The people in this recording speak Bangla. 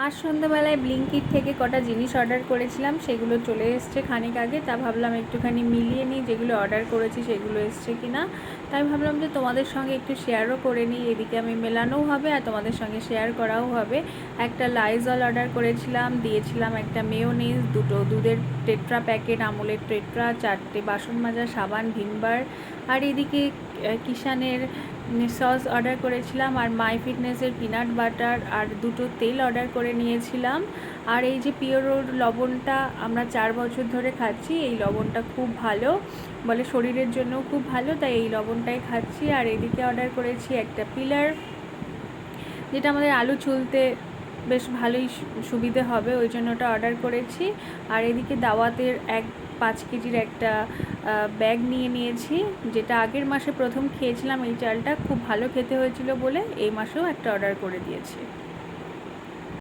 আজ সন্ধ্যাবেলায় ব্লিঙ্কিট থেকে কটা জিনিস অর্ডার করেছিলাম, সেগুলো চলে এসছে খানিক আগে। তা ভাবলাম একটুখানি মিলিয়ে নিই যেগুলো অর্ডার করেছি সেগুলো এসছে কি না। তাই ভাবলাম যে তোমাদের সঙ্গে একটু শেয়ারও করে নিই, এদিকে আমি মেলানোও হবে আর তোমাদের সঙ্গে শেয়ার করাও হবে। একটা লাইজল অর্ডার করেছিলাম, দিয়েছিলাম একটা মেয়োনিজ, দুটো দুধের টেট্রা প্যাকেট, আমুলের টেট্রা, 4টে বাসন মাজা সাবান, ভিমবার, আর এদিকে কিষানের সস অর্ডার করেছিলাম, আর মাই ফিটনেসের পিনাট বাটার আর দুটো তেল অর্ডার করে নিয়েছিলাম। আর এই যে পিওরোর লবণটা আমরা 4 বছর ধরে খাচ্ছি, এই লবণটা খুব ভালো, বলে শরীরের জন্য খুব ভালো, তাই এই লবণটাই খাচ্ছি। আর এদিকে অর্ডার করেছি একটা পিলার, যেটা আমাদের আলু ছুলতে বেশ ভালোই সুবিধে হবে, ওই জন্য ওটা অর্ডার করেছি। আর এদিকে দাওয়াতের 5 কেজির একটা ব্যাগ নিয়ে নিয়েছি, যেটা আগের মাসে প্রথম খেয়েছিলাম। এই চালটা খুব ভালো খেতে হয়েছিল বলে এই মাসেও একটা অর্ডার করে দিয়েছি।